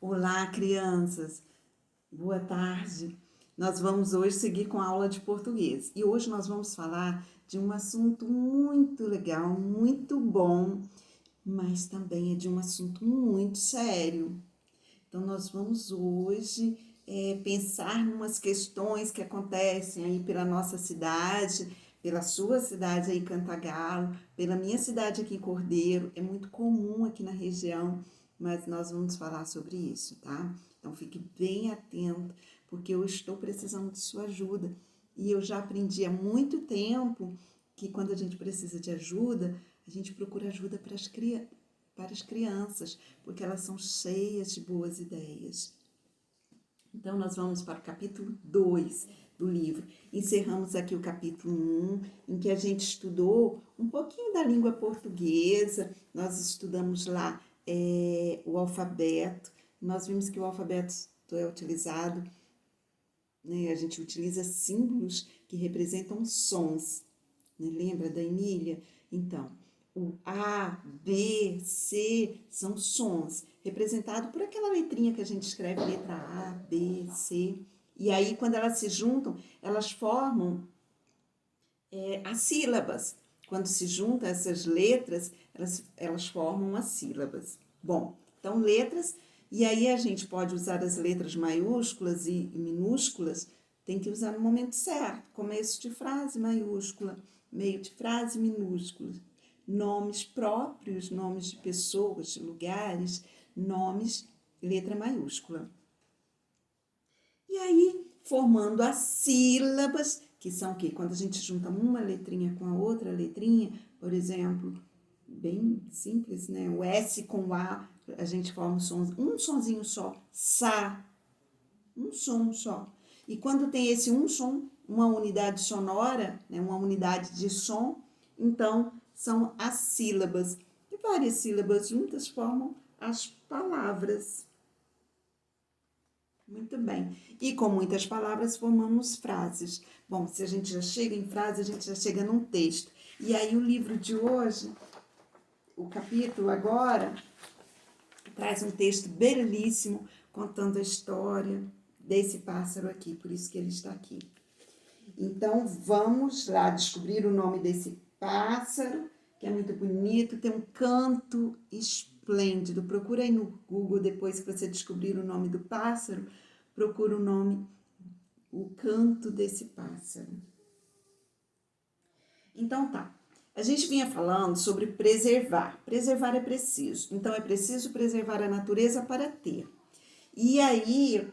Olá, crianças. Boa tarde. Nós vamos hoje seguir com a aula de português. E hoje nós vamos falar de um assunto muito legal, muito bom, mas também é de um assunto muito sério. Então, nós vamos hoje pensar em umas questões que acontecem aí pela nossa cidade, pela sua cidade aí em Cantagalo, pela minha cidade aqui em Cordeiro. É muito comum aqui na região, mas nós vamos falar sobre isso, tá? Então, fique bem atento, porque eu estou precisando de sua ajuda. E eu já aprendi há muito tempo que quando a gente precisa de ajuda, a gente procura ajuda para as crianças, porque elas são cheias de boas ideias. Então, nós vamos para o capítulo 2 do livro. Encerramos aqui o capítulo 1, em que a gente estudou um pouquinho da língua portuguesa. Nós estudamos lá o alfabeto. Nós vimos que o alfabeto é utilizado, né? A gente utiliza símbolos que representam sons. Né? Lembra da Emília? Então, o A, B, C são sons, representados por aquela letrinha que a gente escreve, letra A, B, C. E aí, quando elas se juntam, elas formam as sílabas. Quando se juntam essas letras, elas formam as sílabas. Bom, então letras, e aí a gente pode usar as letras maiúsculas e minúsculas, tem que usar no momento certo. Começo de frase maiúscula, meio de frase minúscula. Nomes próprios, nomes de pessoas, de lugares, nomes, letra maiúscula. E aí, formando as sílabas, que são o quê? Quando a gente junta uma letrinha com a outra letrinha, por exemplo, bem simples, né? O S com o A, a gente forma um sonzinho só, sa, um som só. E quando tem esse um som, uma unidade sonora, né? Uma unidade de som, então são as sílabas. E várias sílabas juntas formam as palavras. Muito bem. E com muitas palavras formamos frases. Bom, se a gente já chega em frase, a gente já chega num texto. E aí o livro de hoje, o capítulo agora, traz um texto belíssimo contando a história desse pássaro aqui, por isso que ele está aqui. Então, vamos lá descobrir o nome desse pássaro, que é muito bonito, tem um canto esplêndido. Procura aí no Google, depois que você descobrir o nome do pássaro, procura o canto desse pássaro. Então tá, a gente vinha falando sobre preservar. Preservar é preciso, então é preciso preservar a natureza para ter. E aí,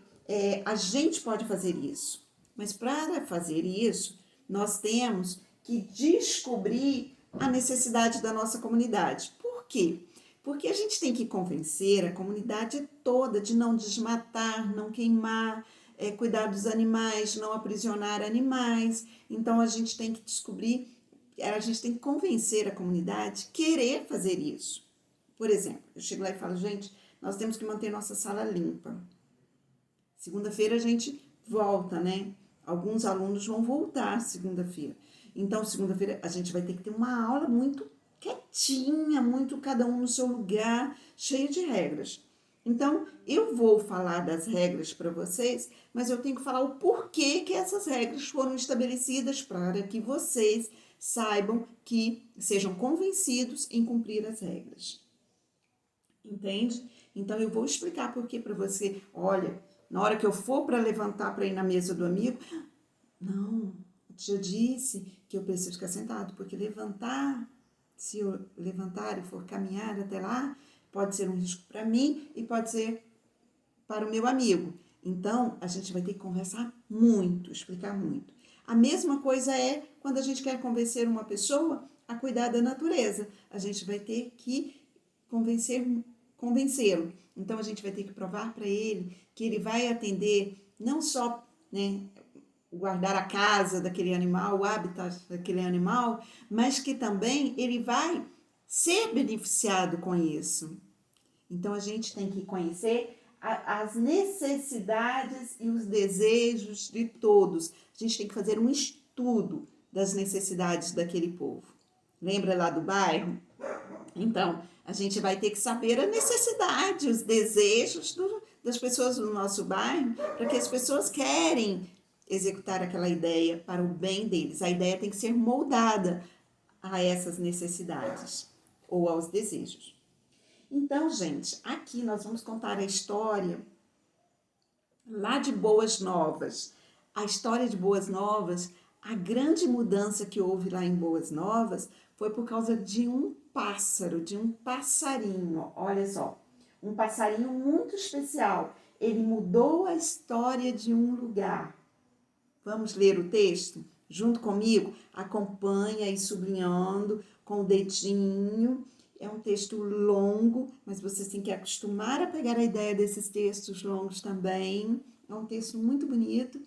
a gente pode fazer isso, mas para fazer isso, nós temos que descobrir a necessidade da nossa comunidade. Por quê? Porque a gente tem que convencer a comunidade toda de não desmatar, não queimar, cuidar dos animais, não aprisionar animais. Então, a gente tem que descobrir, a gente tem que convencer a comunidade a querer fazer isso. Por exemplo, eu chego lá e falo, gente, nós temos que manter nossa sala limpa. Segunda-feira a gente volta, né? Alguns alunos vão voltar segunda-feira. Então, segunda-feira a gente vai ter que ter uma aula muito quietinha, muito cada um no seu lugar, cheia de regras. Então, eu vou falar das regras para vocês, mas eu tenho que falar o porquê que essas regras foram estabelecidas para que vocês saibam que sejam convencidos em cumprir as regras. Entende? Então, eu vou explicar por que para você. Olha, na hora que eu for para levantar para ir na mesa do amigo, não, eu já disse que eu preciso ficar sentado, porque levantar, se eu levantar e for caminhar até lá, pode ser um risco para mim e pode ser para o meu amigo. Então, a gente vai ter que conversar muito, explicar muito. A mesma coisa é quando a gente quer convencer uma pessoa a cuidar da natureza. A gente vai ter que convencê-lo. Então, a gente vai ter que provar para ele que ele vai atender não só, né, guardar a casa daquele animal, o habitat daquele animal, mas que também ele vai ser beneficiado com isso. Então, a gente tem que conhecer as necessidades e os desejos de todos. A gente tem que fazer um estudo das necessidades daquele povo. Lembra lá do bairro? Então, a gente vai ter que saber a necessidade, os desejos das pessoas do nosso bairro, para que as pessoas querem executar aquela ideia para o bem deles. A ideia tem que ser moldada a essas necessidades ou aos desejos. Então, gente, aqui nós vamos contar a história lá de Boas Novas. A história de Boas Novas, a grande mudança que houve lá em Boas Novas foi por causa de um pássaro, de um passarinho. Olha só, um passarinho muito especial. Ele mudou a história de um lugar. Vamos ler o texto? Junto comigo? Acompanha aí sublinhando com o dedinho. É um texto longo, mas vocês têm que acostumar a pegar a ideia desses textos longos também. É um texto muito bonito.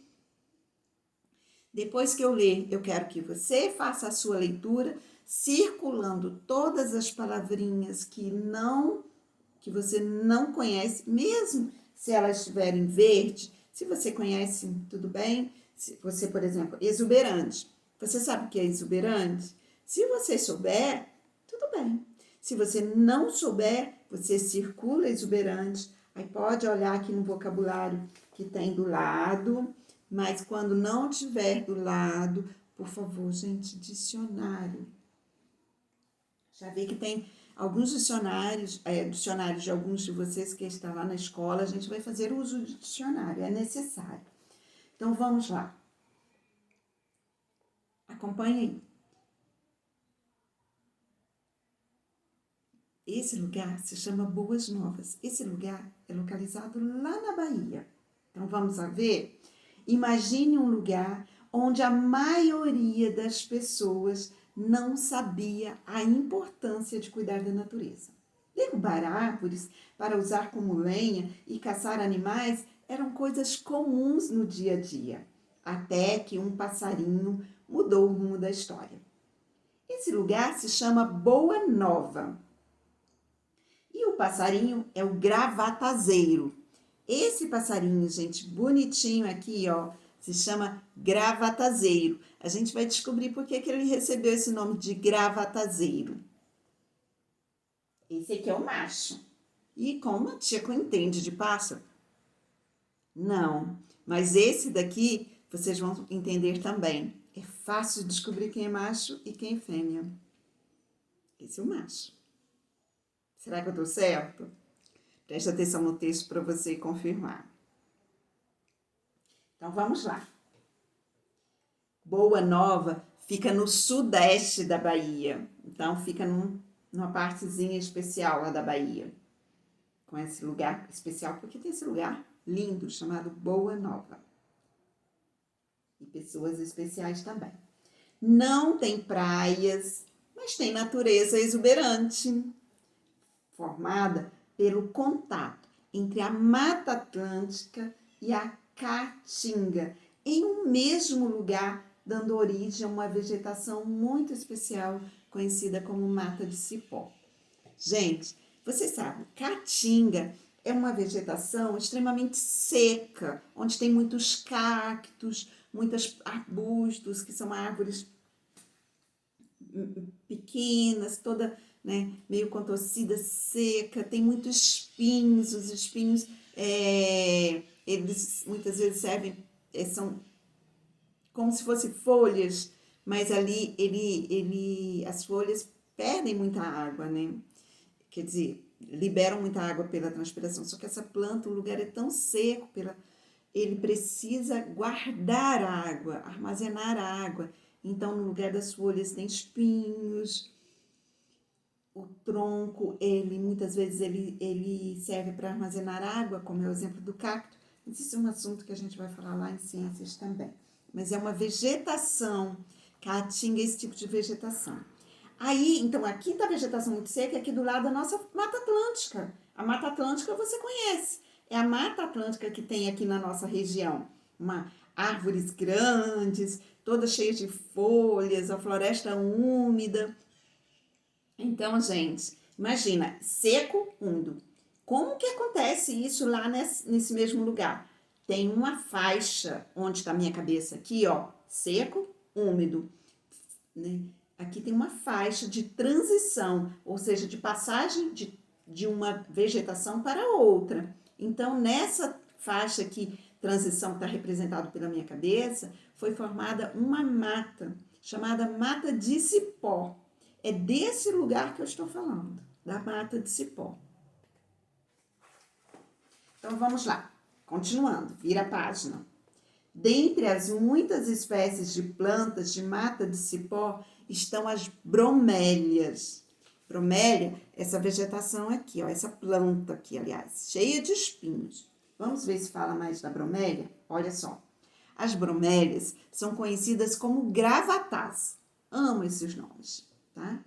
Depois que eu ler, eu quero que você faça a sua leitura, circulando todas as palavrinhas que você não conhece, mesmo se elas estiverem verde. Se você conhece, tudo bem. Se você, por exemplo, exuberante. Você sabe o que é exuberante? Se você souber, tudo bem. Se você não souber, você circula exuberante. Aí pode olhar aqui no vocabulário que tem do lado, mas quando não tiver do lado, por favor, gente, dicionário. Já vi que tem alguns dicionários, dicionários de alguns de vocês que estão lá na escola, a gente vai fazer uso de dicionário, é necessário. Então, vamos lá. Acompanhe aí. Esse lugar se chama Boas Novas. Esse lugar é localizado lá na Bahia. Então, vamos lá ver? Imagine um lugar onde a maioria das pessoas não sabia a importância de cuidar da natureza. Derrubar árvores para usar como lenha e caçar animais eram coisas comuns no dia a dia, até que um passarinho mudou o rumo da história. Esse lugar se chama Boa Nova. E o passarinho é o gravatazeiro. Esse passarinho, gente, bonitinho aqui, ó, se chama gravatazeiro. A gente vai descobrir por que ele recebeu esse nome de gravatazeiro. Esse aqui é o macho. E como a tia entende de pássaro? Não, mas esse daqui vocês vão entender também. É fácil descobrir quem é macho e quem é fêmea. Esse é o macho. Será que eu estou certo? Preste atenção no texto para você confirmar. Então, vamos lá. Boa Nova fica no sudeste da Bahia. Então, fica numa partezinha especial lá da Bahia. Com esse lugar especial, porque tem esse lugar lindo chamado Boa Nova. E pessoas especiais também. Não tem praias, mas tem natureza exuberante, formada pelo contato entre a Mata Atlântica e a Caatinga, em um mesmo lugar, dando origem a uma vegetação muito especial, conhecida como mata de cipó. Gente, vocês sabem, Caatinga é uma vegetação extremamente seca, onde tem muitos cactos, muitos arbustos, que são árvores pequenas, toda, né, meio contorcida, seca, tem muitos espinhos, os espinhos, eles muitas vezes servem, são como se fossem folhas, mas ali as folhas perdem muita água, né? Quer dizer, liberam muita água pela transpiração, só que essa planta, o lugar é tão seco, ele precisa guardar a água, armazenar a água. Então, no lugar das folhas tem espinhos. O tronco, muitas vezes ele serve para armazenar água, como é o exemplo do cacto. Mas isso é um assunto que a gente vai falar lá em ciências também. Mas é uma vegetação, caatinga é esse tipo de vegetação. Aí, então, aqui está a vegetação muito seca, aqui do lado da nossa Mata Atlântica. A Mata Atlântica você conhece. É a Mata Atlântica que tem aqui na nossa região. Árvores grandes, todas cheias de folhas, a floresta úmida. Então, gente, imagina, seco, úmido. Como que acontece isso lá nesse mesmo lugar? Tem uma faixa, onde está a minha cabeça aqui, ó, seco, úmido, né? Aqui tem uma faixa de transição, ou seja, de passagem de uma vegetação para outra. Então, nessa faixa aqui, transição que está representada pela minha cabeça, foi formada uma mata, chamada mata de cipó. É desse lugar que eu estou falando, da mata de cipó. Então, vamos lá. Continuando, vira a página. Dentre as muitas espécies de plantas de mata de cipó, estão as bromélias. Bromélia, essa vegetação aqui, ó, essa planta aqui, aliás, cheia de espinhos. Vamos ver se fala mais da bromélia? Olha só. As bromélias são conhecidas como gravatás. Amo esses nomes, tá?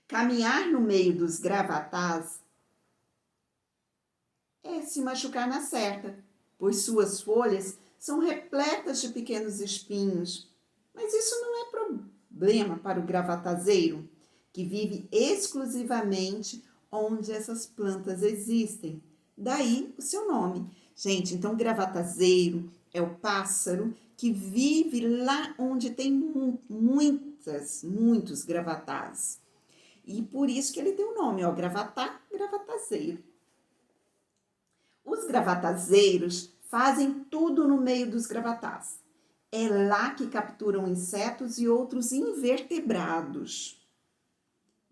Caminhar no meio dos gravatás é se machucar na certa, pois suas folhas são repletas de pequenos espinhos. Mas isso não é problema para o gravatazeiro, que vive exclusivamente onde essas plantas existem. Daí o seu nome. Gente, então gravatazeiro é o pássaro que vive lá onde tem muitos gravatás. E por isso que ele tem o nome, ó, gravatá, gravatazeiro. Os gravatazeiros fazem tudo no meio dos gravatás. É lá que capturam insetos e outros invertebrados.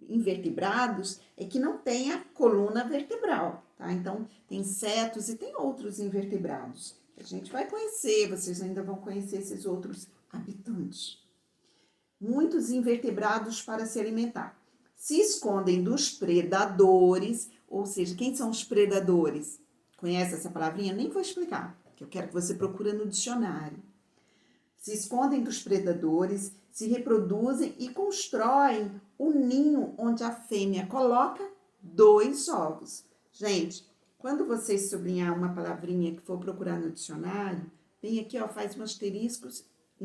Invertebrados é que não tem a coluna vertebral, tá? Então, tem insetos e tem outros invertebrados. A gente vai conhecer, vocês ainda vão conhecer esses outros habitantes. Muitos invertebrados para se alimentar. Se escondem dos predadores, ou seja, quem são os predadores? Conhece essa palavrinha? Nem vou explicar, que eu quero que você procure no dicionário. Se escondem dos predadores, se reproduzem e constroem o ninho onde a fêmea coloca 2 ovos. Gente, quando você sublinhar uma palavrinha que for procurar no dicionário, vem aqui, ó, faz um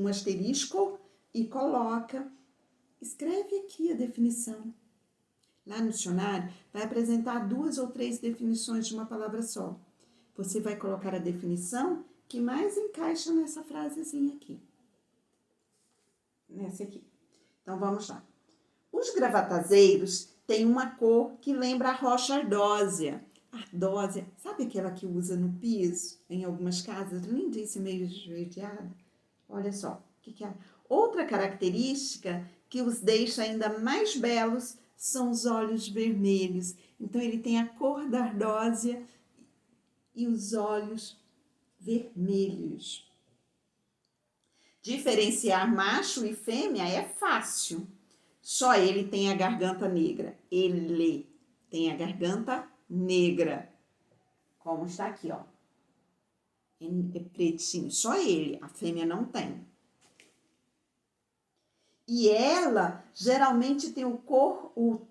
asterisco e coloca, escreve aqui a definição. Lá no dicionário, vai apresentar 2 ou 3 definições de uma palavra só. Você vai colocar a definição que mais encaixa nessa frasezinha aqui. Nessa aqui. Então, vamos lá. Os gravatazeiros têm uma cor que lembra a rocha ardósia. Ardósia, sabe aquela que usa no piso, em algumas casas? Lindíssima, meio esverdeada. Olha só, o que é? Outra característica que os deixa ainda mais belos são os olhos vermelhos. Então, ele tem a cor da ardósia e os olhos vermelhos. Diferenciar macho e fêmea é fácil. Só ele tem a garganta negra. Ele tem a garganta negra. Como está aqui, ó. É pretinho. Só ele. A fêmea não tem. E ela geralmente tem o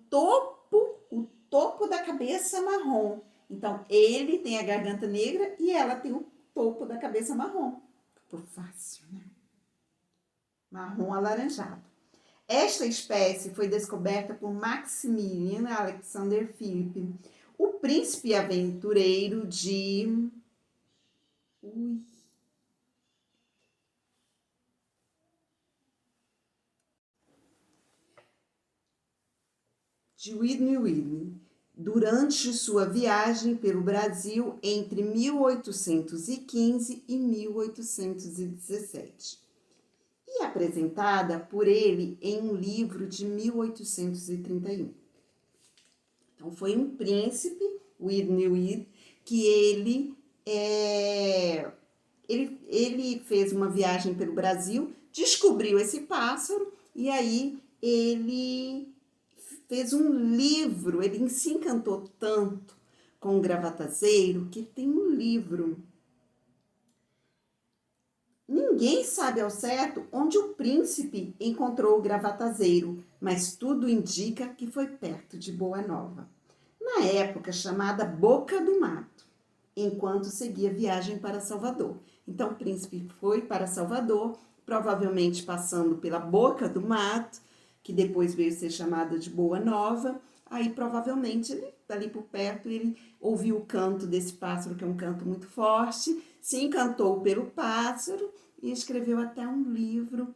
topo da cabeça marrom. Então, ele tem a garganta negra e ela tem o topo da cabeça marrom. Ficou fácil, né? Marrom alaranjado. Esta espécie foi descoberta por Maximilian Alexander Philipp, o príncipe aventureiro de Whitney, durante sua viagem pelo Brasil entre 1815 e 1817. E apresentada por ele em um livro de 1831. Então, foi um príncipe, Whitney, que ele fez uma viagem pelo Brasil, descobriu esse pássaro e aí ele fez um livro, ele se encantou tanto com o gravatazeiro que tem um livro. Ninguém sabe ao certo onde o príncipe encontrou o gravatazeiro, mas tudo indica que foi perto de Boa Nova, na época chamada Boca do Mato, enquanto seguia viagem para Salvador. Então o príncipe foi para Salvador, provavelmente passando pela Boca do Mato, que depois veio ser chamada de Boa Nova. Aí provavelmente ele, ali por perto, ele ouviu o canto desse pássaro, que é um canto muito forte, se encantou pelo pássaro e escreveu até um livro,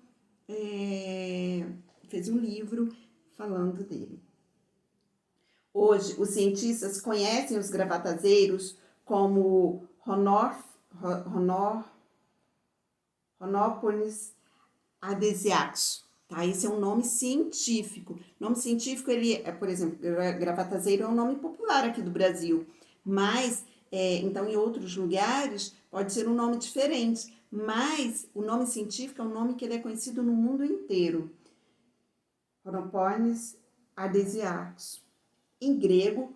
fez um livro falando dele. Hoje, os cientistas conhecem os gravatazeiros como Rhinopolis adesiaxus, tá? Esse é um nome científico. Nome científico, ele é, por exemplo, gravatazeiro é um nome popular aqui do Brasil, mas, então, em outros lugares, pode ser um nome diferente, mas o nome científico é um nome que ele é conhecido no mundo inteiro. Rhinopolis adesiaxus. Em grego,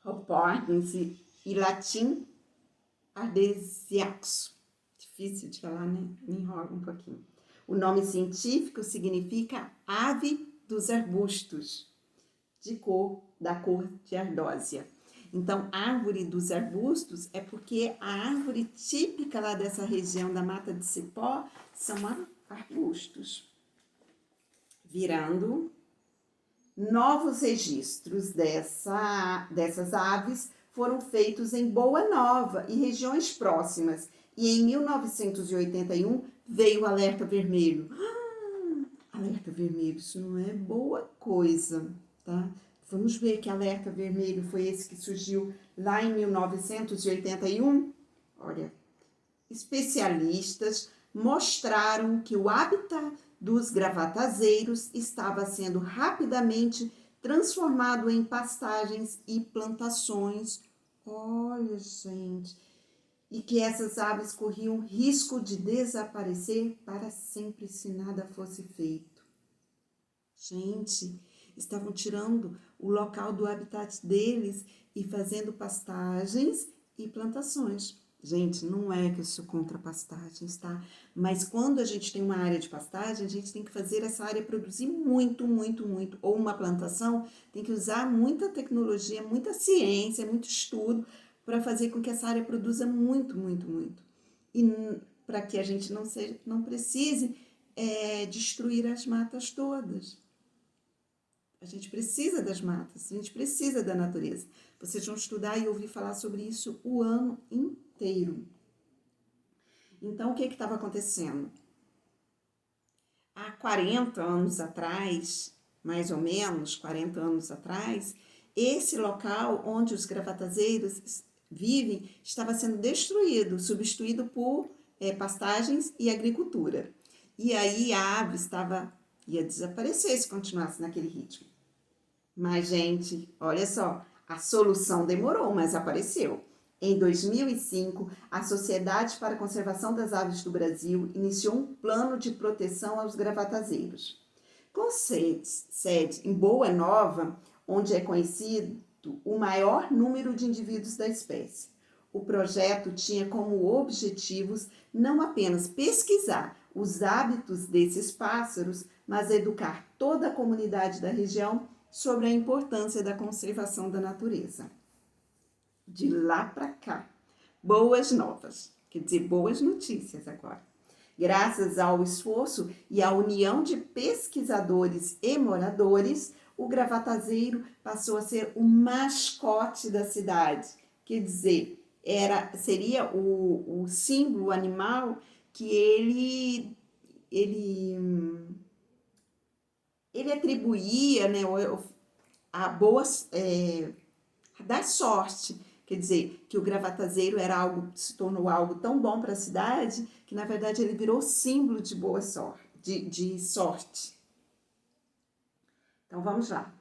Rhinopolis, e latim, adesiaxus. Difícil de falar, né? Me enrola um pouquinho. O nome científico significa ave dos arbustos, da cor de ardósia. Então, árvore dos arbustos é porque a árvore típica lá dessa região da mata de cipó são arbustos. Virando, novos registros dessas aves foram feitos em Boa Nova e regiões próximas. E em 1981 veio o alerta vermelho. Alerta vermelho, isso não é boa coisa, tá? Vamos ver que alerta vermelho foi esse que surgiu lá em 1981? Olha, especialistas mostraram que o habitat dos gravatazeiros estava sendo rapidamente transformado em pastagens e plantações. Olha, gente, e que essas aves corriam risco de desaparecer para sempre se nada fosse feito. Gente, estavam tirando o local do habitat deles e fazendo pastagens e plantações. Gente, não é que eu sou contra pastagens, tá? Mas quando a gente tem uma área de pastagem, a gente tem que fazer essa área produzir muito, muito, muito. Ou uma plantação, tem que usar muita tecnologia, muita ciência, muito estudo para fazer com que essa área produza muito, muito, muito. E para que a gente não precise destruir as matas todas. A gente precisa das matas, a gente precisa da natureza. Vocês vão estudar e ouvir falar sobre isso o ano inteiro. Então, o que estava acontecendo? Há 40 anos atrás, mais ou menos 40 anos atrás, esse local onde os gravatazeiros vivem estava sendo destruído, substituído por pastagens e agricultura. E aí a ave ia desaparecer se continuasse naquele ritmo. Mas, gente, olha só, a solução demorou, mas apareceu. Em 2005, a Sociedade para a Conservação das Aves do Brasil iniciou um plano de proteção aos gravatazeiros. Com sede em Boa Nova, onde é conhecido o maior número de indivíduos da espécie. O projeto tinha como objetivos não apenas pesquisar os hábitos desses pássaros, mas educar toda a comunidade da região sobre a importância da conservação da natureza. De lá para cá, boas novas, quer dizer, boas notícias agora. Graças ao esforço e à união de pesquisadores e moradores, o gravatazeiro passou a ser o mascote da cidade. Quer dizer, seria o símbolo animal que ele atribuía, né, a da sorte. Quer dizer, que o gravatazeiro se tornou algo tão bom para a cidade que, na verdade, ele virou símbolo de boa sorte, de sorte. Então, vamos lá.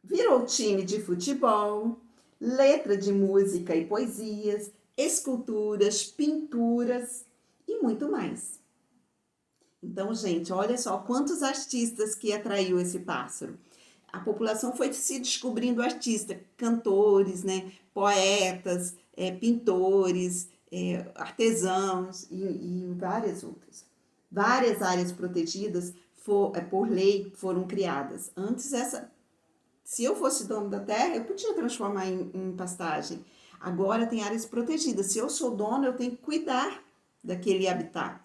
Virou time de futebol, letra de música e poesias, esculturas, pinturas e muito mais. Então, gente, olha só quantos artistas que atraiu esse pássaro. A população foi se descobrindo artistas, cantores, né, poetas, pintores, artesãos e várias outras. Várias áreas protegidas por lei foram criadas. Antes, se eu fosse dono da terra, eu podia transformar em pastagem. Agora tem áreas protegidas. Se eu sou dono, eu tenho que cuidar daquele habitat.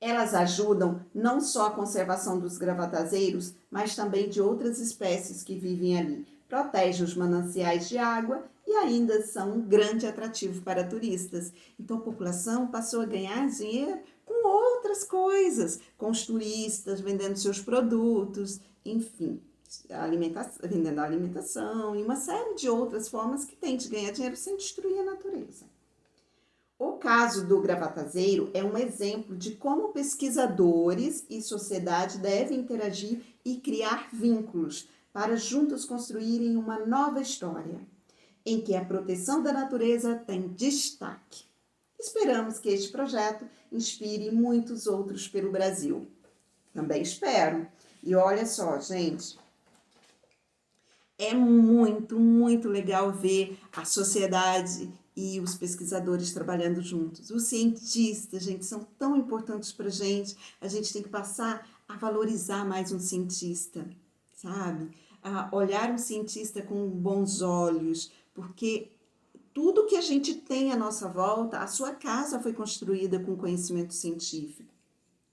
Elas ajudam não só a conservação dos gravatazeiros, mas também de outras espécies que vivem ali. Protege os mananciais de água e ainda são um grande atrativo para turistas. Então a população passou a ganhar dinheiro com outras coisas, com os turistas vendendo seus produtos, enfim. vendendo alimentação e uma série de outras formas que tem de ganhar dinheiro sem destruir a natureza. O caso do gravatazeiro é um exemplo de como pesquisadores e sociedade devem interagir e criar vínculos para juntos construírem uma nova história, em que a proteção da natureza tem destaque. Esperamos que este projeto inspire muitos outros pelo Brasil. Também espero. E olha só, gente, é muito, muito legal ver a sociedade e os pesquisadores trabalhando juntos. Os cientistas, gente, são tão importantes para a gente tem que passar a valorizar mais um cientista, sabe? A olhar um cientista com bons olhos, porque tudo que a gente tem à nossa volta, a sua casa foi construída com conhecimento científico,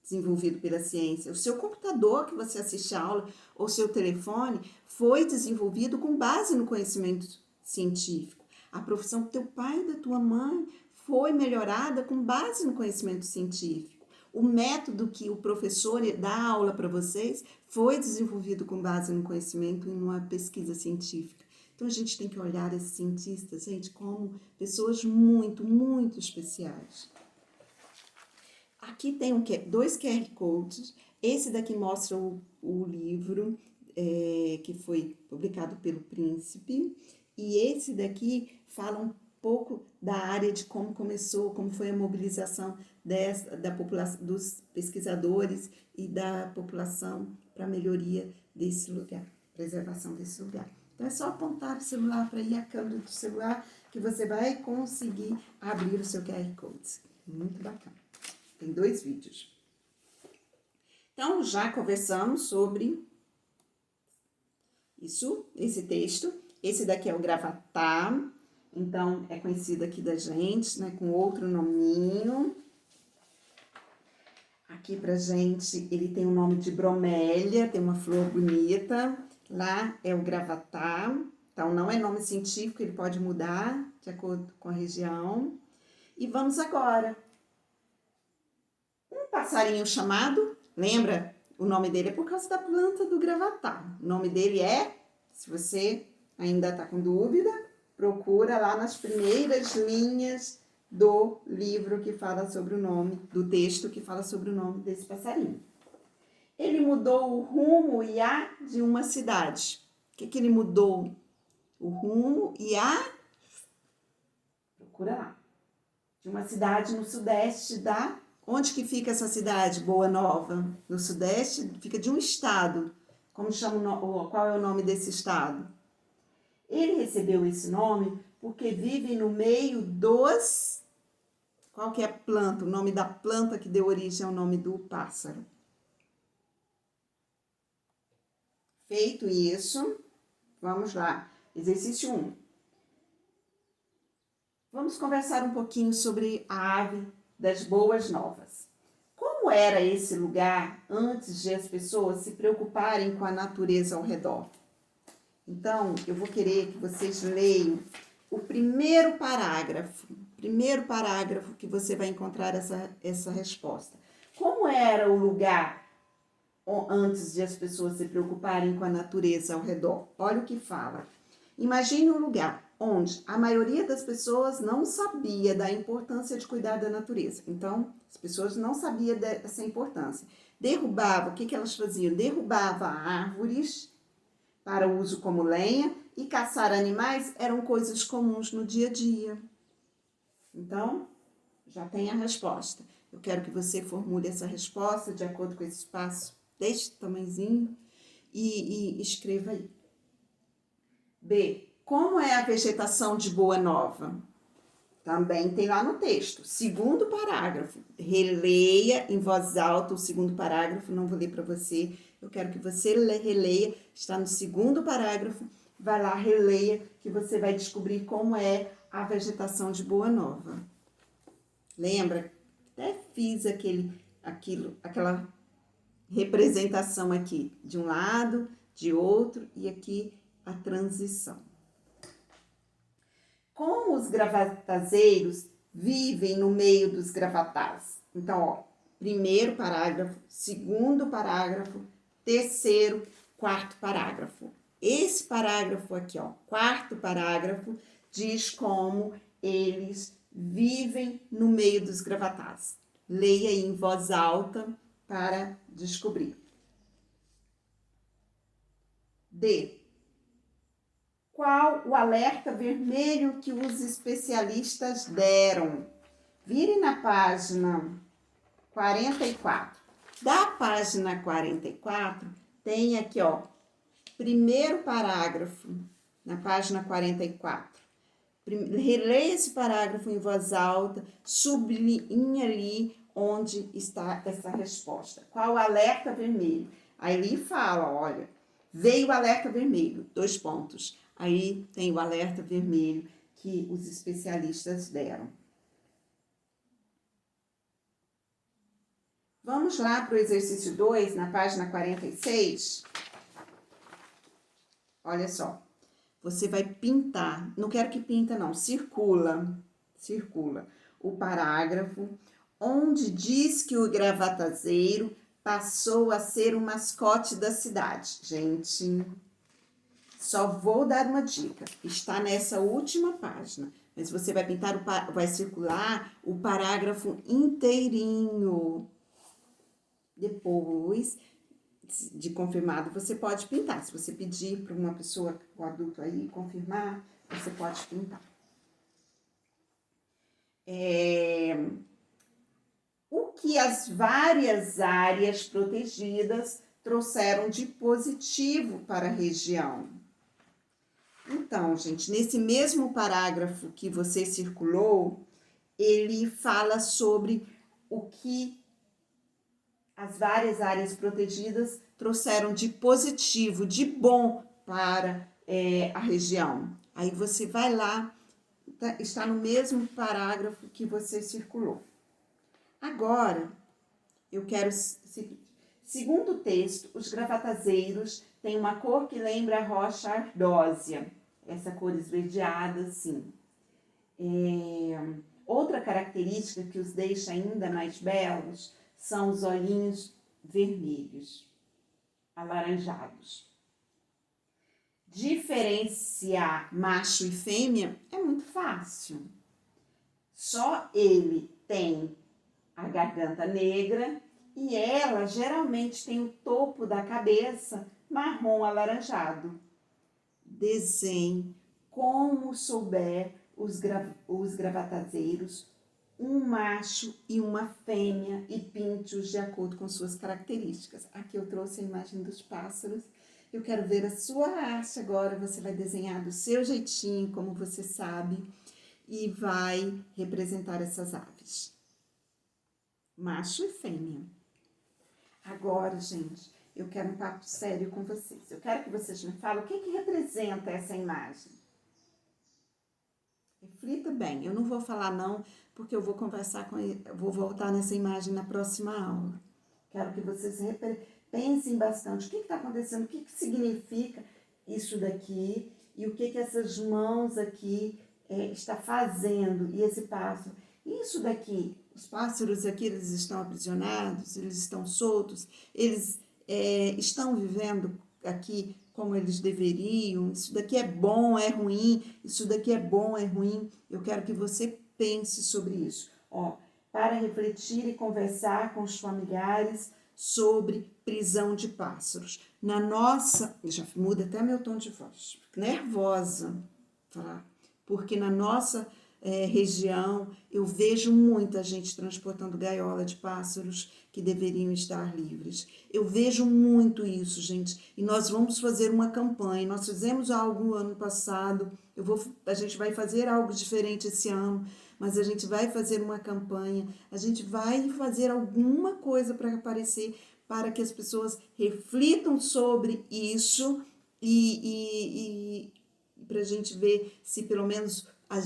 desenvolvido pela ciência. O seu computador que você assiste a aula, ou seu telefone, foi desenvolvido com base no conhecimento científico. A profissão do teu pai e da tua mãe foi melhorada com base no conhecimento científico. O método que o professor dá aula para vocês foi desenvolvido com base no conhecimento e numa pesquisa científica. Então, a gente tem que olhar esses cientistas, gente, como pessoas muito, muito especiais. Aqui tem dois QR Codes. Esse daqui mostra o livro que foi publicado pelo Príncipe. E esse daqui fala um pouco da área de como começou, como foi a mobilização da população, dos pesquisadores e da população para a melhoria desse lugar, preservação desse lugar. Então, é só apontar o celular para ir a câmera do celular que você vai conseguir abrir o seu QR Code. Muito bacana. Tem 2 vídeos. Então, já conversamos sobre isso, esse texto. Esse daqui é o Gravatá. Então, é conhecido aqui da gente, né, com outro nominho. Aqui pra gente, ele tem o nome de bromélia, tem uma flor bonita. Lá é o Gravatá. Então, não é nome científico, ele pode mudar de acordo com a região. E vamos agora. Um passarinho chamado, lembra? O nome dele é por causa da planta do Gravatá. O nome dele é, se você ainda está com dúvida, procura lá nas primeiras linhas do livro que fala sobre o nome, do texto que fala sobre o nome desse passarinho. Ele mudou o rumo e a de uma cidade. O que ele mudou? O rumo e a... Procura lá. De uma cidade no sudeste da... Onde que fica essa cidade, Boa Nova? No sudeste, fica de um estado. Como chama qual é o nome desse estado? Ele recebeu esse nome porque vive no meio dos... Qual que é a planta? O nome da planta que deu origem ao nome do pássaro. Feito isso, vamos lá. Exercício 1. Vamos conversar um pouquinho sobre a ave das Boas Novas. Como era esse lugar antes de as pessoas se preocuparem com a natureza ao redor? Então, eu vou querer que vocês leiam o primeiro parágrafo que você vai encontrar essa resposta. Como era o lugar antes de as pessoas se preocuparem com a natureza ao redor? Olha o que fala. Imagine um lugar onde a maioria das pessoas não sabia da importância de cuidar da natureza. Então, as pessoas não sabiam dessa importância. Derrubava, o que elas faziam? Derrubava árvores para uso como lenha e caçar animais eram coisas comuns no dia a dia. Então, já tem a resposta. Eu quero que você formule essa resposta de acordo com esse espaço deste tamanhozinho e escreva aí. B. Como é a vegetação de Boa Nova? Também tem lá no texto. Segundo parágrafo. Releia em voz alta o segundo parágrafo. Não vou ler para você. Eu quero que você releia. Está no segundo parágrafo. Vai lá, releia, que você vai descobrir como é a vegetação de Boa Nova. Lembra? Até fiz aquela representação aqui. De um lado, de outro e aqui a transição. Como os gravatazeiros vivem no meio dos gravatás? Então, ó, primeiro parágrafo, segundo parágrafo, terceiro, quarto parágrafo. Esse parágrafo aqui, ó, quarto parágrafo, diz como eles vivem no meio dos gravatás. Leia aí em voz alta para descobrir. D. Qual o alerta vermelho que os especialistas deram? Vire na página 44. Da página 44, tem aqui, ó, primeiro parágrafo, na página 44. Releia esse parágrafo em voz alta, sublinha ali onde está essa resposta. Qual o alerta vermelho? Aí ele fala, olha, veio o alerta vermelho, 2 pontos. Aí tem o alerta vermelho que os especialistas deram. Vamos lá para o exercício 2, na página 46. Olha só, você vai pintar, não quero que pinta não, circula o parágrafo onde diz que o gravatazeiro passou a ser o mascote da cidade. Gente, só vou dar uma dica, está nessa última página, mas você vai pintar, vai circular o parágrafo inteirinho. Depois de confirmado, você pode pintar. Se você pedir para uma pessoa, o adulto aí, confirmar, você pode pintar. O que as várias áreas protegidas trouxeram de positivo para a região? Então, gente, nesse mesmo parágrafo que você circulou, ele fala sobre o que as várias áreas protegidas trouxeram de positivo, de bom para a região. Aí você vai lá, está no mesmo parágrafo que você circulou. Agora, eu quero o seguinte. Segundo o texto, os gravatazeiros têm uma cor que lembra a rocha ardósia. Essa cor esverdeada, assim. Outra característica que os deixa ainda mais belos são os olhinhos vermelhos, alaranjados. Diferenciar macho e fêmea é muito fácil. Só ele tem a garganta negra e ela geralmente tem o topo da cabeça marrom alaranjado. Desenhe como souber os gravatazeiros, um macho e uma fêmea, e pinte-os de acordo com suas características. Aqui eu trouxe a imagem dos pássaros. Eu quero ver a sua arte agora. Você vai desenhar do seu jeitinho, como você sabe, e vai representar essas aves. Macho e fêmea. Agora, gente, eu quero um papo sério com vocês. Eu quero que vocês me falem o que representa essa imagem. Reflita bem. Eu não vou falar não, porque eu vou conversar com ele, eu vou voltar nessa imagem na próxima aula. Quero que vocês pensem bastante. O que está acontecendo? O que significa isso daqui? E o que essas mãos aqui está fazendo? E esse pássaro? Isso daqui, os pássaros aqui, eles estão aprisionados, eles estão soltos, eles estão vivendo aqui como eles deveriam. Isso daqui é bom, é ruim, isso daqui é bom, é ruim. Eu quero que você pense sobre isso. Para refletir e conversar com os familiares sobre prisão de pássaros. Na nossa, já muda até meu tom de voz, nervosa, falar, porque na nossa região eu vejo muita gente transportando gaiola de pássaros que deveriam estar livres. Eu vejo muito isso, gente, e nós vamos fazer uma campanha. Nós fizemos algo no ano passado, a gente vai fazer algo diferente esse ano, mas a gente vai fazer uma campanha, a gente vai fazer alguma coisa para aparecer, para que as pessoas reflitam sobre isso e para a gente ver se pelo menos a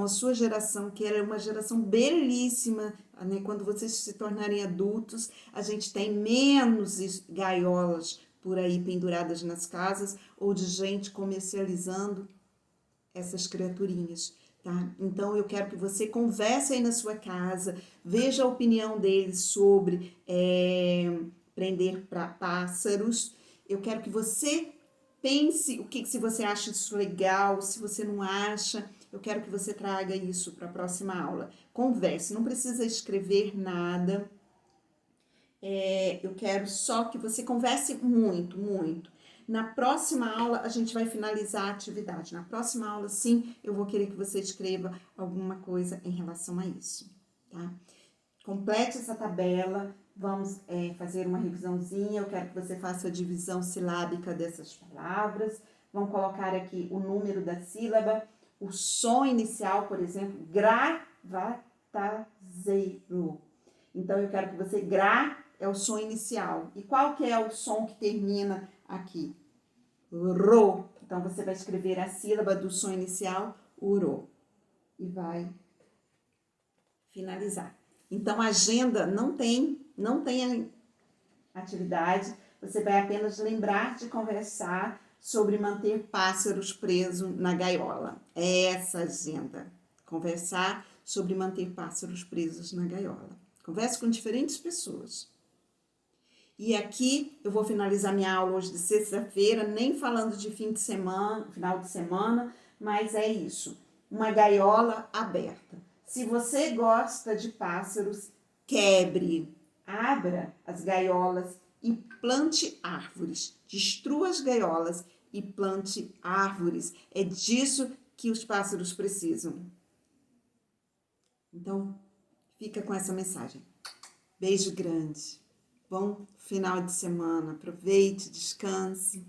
sua geração, que era uma geração belíssima, né? Quando vocês se tornarem adultos, a gente tem menos gaiolas por aí penduradas nas casas ou de gente comercializando essas criaturinhas, tá? Então, eu quero que você converse aí na sua casa, veja a opinião deles sobre prender pássaros Eu quero que você pense se você acha isso legal, se você não acha. Eu quero que você traga isso para a próxima aula. Converse, não precisa escrever nada. Eu quero só que você converse muito, muito. Na próxima aula, a gente vai finalizar a atividade. Na próxima aula, sim, eu vou querer que você escreva alguma coisa em relação a isso, tá? Complete essa tabela, vamos fazer uma revisãozinha. Eu quero que você faça a divisão silábica dessas palavras. Vamos colocar aqui o número da sílaba, o som inicial, por exemplo, gravatazeiro. Então, eu quero que você, é o som inicial. E qual que é o som que termina aqui? Ro. Então, você vai escrever a sílaba do som inicial, uro. E vai finalizar. Então, a agenda não tem atividade. Você vai apenas lembrar de conversar sobre manter pássaros presos na gaiola. É essa a agenda. Conversar sobre manter pássaros presos na gaiola. Converse com diferentes pessoas. E aqui eu vou finalizar minha aula hoje de sexta-feira, nem falando de fim de semana, final de semana, mas é isso. Uma gaiola aberta. Se você gosta de pássaros, quebre, abra as gaiolas e plante árvores. Destrua as gaiolas e plante árvores. É disso que os pássaros precisam. Então, fica com essa mensagem. Beijo grande. Bom final de semana. Aproveite, descanse.